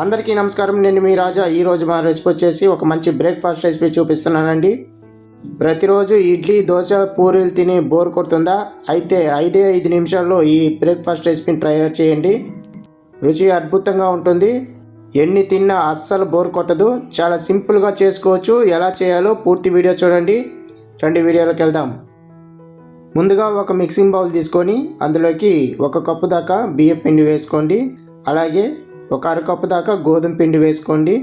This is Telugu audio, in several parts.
అందరికీ నమస్కారం. నేను మీ రాజా. ఈరోజు మా రెసిపీ వచ్చేసి ఒక మంచి బ్రేక్ఫాస్ట్ రెసిపీ చూపిస్తున్నానండి. ప్రతిరోజు ఇడ్లీ, దోశ, పూరీలు తిని బోర్ కొడుతుందా? అయితే 5 నిమిషాల్లో ఈ బ్రేక్ఫాస్ట్ రెసిపీని తయారు చేయండి. రుచి అద్భుతంగా ఉంటుంది. ఎన్ని తిన్నా అస్సలు బోర్ కొట్టదు. చాలా సింపుల్గా చేసుకోవచ్చు. ఎలా చేయాలో పూర్తి వీడియో చూడండి. రండి వీడియోలోకి వెళ్దాం. ముందుగా ఒక మిక్సింగ్ బౌల్ తీసుకొని అందులోకి 1 కప్పు దాకా బియ్యం పిండి వేసుకోండి. అలాగే ఒక అరకప్పు దాకా గోధుమ పిండి వేసుకోండి.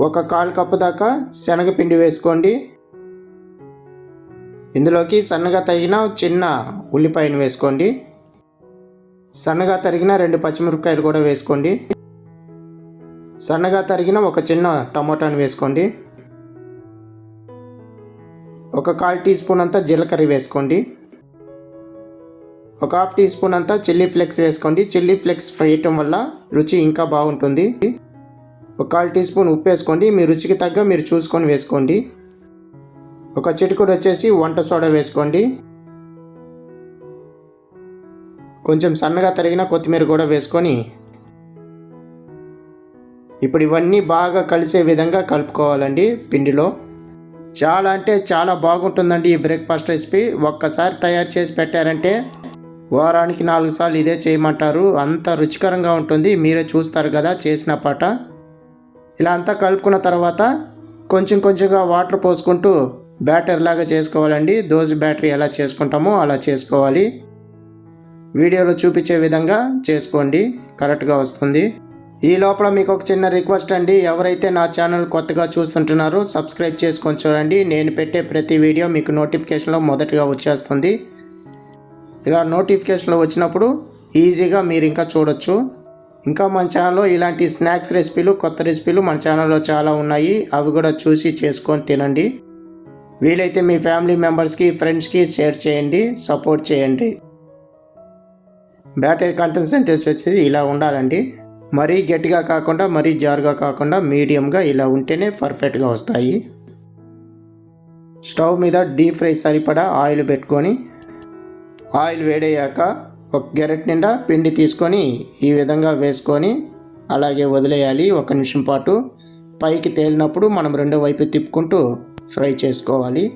1/4 కప్పు దాకా శనగపిండి వేసుకోండి. ఇందులోకి సన్నగా తరిగిన చిన్న ఉల్లిపాయను వేసుకోండి. సన్నగా తరిగిన 2 పచ్చిమిరపకాయలు కూడా వేసుకోండి. సన్నగా తరిగిన ఒక చిన్న టమోటాను వేసుకోండి. 1/4 టీ స్పూన్ అంతా జీలకర్ర వేసుకోండి. 1/2 టీ స్పూన్ అంతా చిల్లీ ఫ్లేక్స్ వేసుకోండి. చిల్లీ ఫ్లేక్స్ వేయటం వల్ల రుచి ఇంకా బాగుంటుంది. 1/4 టీ స్పూన్ ఉప్పు వేసుకోండి. మీ రుచికి తగ్గ మీరు చూసుకొని వేసుకోండి. 1 చిటికెడు వచ్చేసి వంట సోడా వేసుకోండి. కొంచెం సన్నగా తరిగిన కొత్తిమీర కూడా వేసుకొని ఇప్పుడు ఇవన్నీ బాగా కలిసే విధంగా కలుపుకోవాలండి పిండిలో. చాలా అంటే చాలా బాగుంటుందండి ఈ బ్రేక్ఫాస్ట్ రెసిపీ. ఒక్కసారి తయారు చేసి పెట్టారంటే వారానికి 4 సార్లు ఇదే చేయమంటారు. అంత రుచికరంగా ఉంటుంది. మీరే చూస్తారు కదా చేసిన పాట. ఇలా అంతా కలుపుకున్న తర్వాత కొంచెంగా వాటర్ పోసుకుంటూ బ్యాటర్ లాగా చేసుకోవాలండి. దోశ బ్యాటర్ ఎలా చేసుకుంటామో అలా చేసుకోవాలి. వీడియోలో చూపించే విధంగా చేసుకోండి, కరెక్ట్గా వస్తుంది. ఈ లోపల మీకు ఒక చిన్న రిక్వెస్ట్ అండి. ఎవరైతే నా ఛానల్ కొత్తగా చూస్తుంటున్నారో సబ్స్క్రైబ్ చేసుకొని చూడండి. నేను పెట్టే ప్రతి వీడియో మీకు నోటిఫికేషన్లో మొదటగా వచ్చేస్తుంది. ఇలా నోటిఫికేషన్లో వచ్చినప్పుడు ఈజీగా మీరు ఇంకా చూడొచ్చు. ఇంకా మన ఛానల్లో ఇలాంటి స్నాక్స్ రెసిపీలు, కొత్త రెసిపీలు మన ఛానల్లో చాలా ఉన్నాయి. అవి కూడా చూసి చేసుకొని తినండి. వీలైతే మీ ఫ్యామిలీ మెంబర్స్కి, ఫ్రెండ్స్కి షేర్ చేయండి, సపోర్ట్ చేయండి. బ్యాటరీ కన్సిస్టెన్సీ వచ్చేసి ఇలా ఉండాలండి. మరీ గట్టిగా కాకుండా మరీ జారుగా కాకుండా మీడియంగా ఇలా ఉంటేనే పర్ఫెక్ట్గా వస్తాయి. స్టవ్ మీద డీప్ ఫ్రై సరిపడా ఆయిల్ పెట్టుకొని ఆయిల్ వేడయ్యాక ఒక గెరెట్ నిండా పిండి తీసుకొని ఈ విధంగా వేసుకొని అలాగే వదిలేయాలి 1 నిమిషం పాటు. పైకి తేలినప్పుడు మనం రెండో వైపు తిప్పుకుంటూ ఫ్రై చేసుకోవాలి.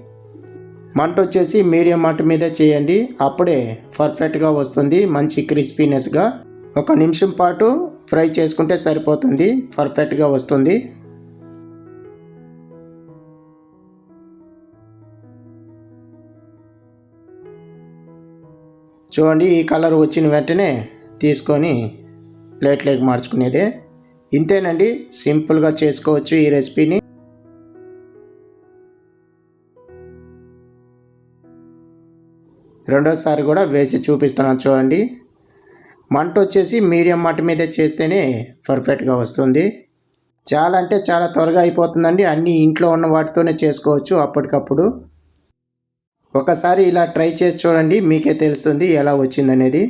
మంట వచ్చేసి మీడియం మంట మీద చేయండి. అప్పుడే పర్ఫెక్ట్గా వస్తుంది, మంచి క్రిస్పీనెస్గా. 1 నిమిషం పాటు ఫ్రై చేసుకుంటే సరిపోతుంది, పర్ఫెక్ట్గా వస్తుంది. చూడండి, ఈ కలర్ వచ్చిన వెంటనే తీసుకొని ప్లేట్లోకి మార్చుకునేదే. ఇంతేనండి, సింపుల్గా చేసుకోవచ్చు ఈ రెసిపీని. రెండోసారి కూడా వేసి చూపిస్తున్నాను చూడండి. మంట వచ్చేసి మీడియం మంట మీద చేస్తేనే పర్ఫెక్ట్గా వస్తుంది. చాలా అంటే చాలా త్వరగా అయిపోతుందండి. అన్నీ ఇంట్లో ఉన్న వాటితోనే చేసుకోవచ్చు అప్పటికప్పుడు. ఒకసారి ఇలా ట్రై చేసి చూడండి, మీకే తెలుస్తుంది ఎలా వచ్చిందనేది.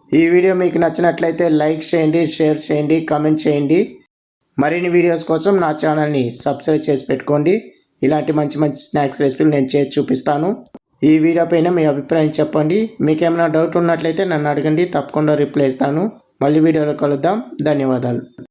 ఈ వీడియో మీకు నచ్చినట్లయితే లైక్ చేయండి, షేర్ చేయండి, కామెంట్ చేయండి. మరిన్ని వీడియోస్ కోసం నా ఛానల్ని సబ్స్క్రైబ్ చేసి పెట్టుకోండి. ఇలాంటి మంచి స్నాక్స్ రెసిపీలు నేను చేసి చూపిస్తాను. ఈ వీడియో పైన మీ అభిప్రాయం చెప్పండి. మీకు ఏమైనా డౌట్ ఉన్నట్లయితే నన్ను అడగండి, తప్పకుండా రిప్లై ఇస్తాను. మళ్ళీ వీడియోలో కలుద్దాం. ధన్యవాదాలు.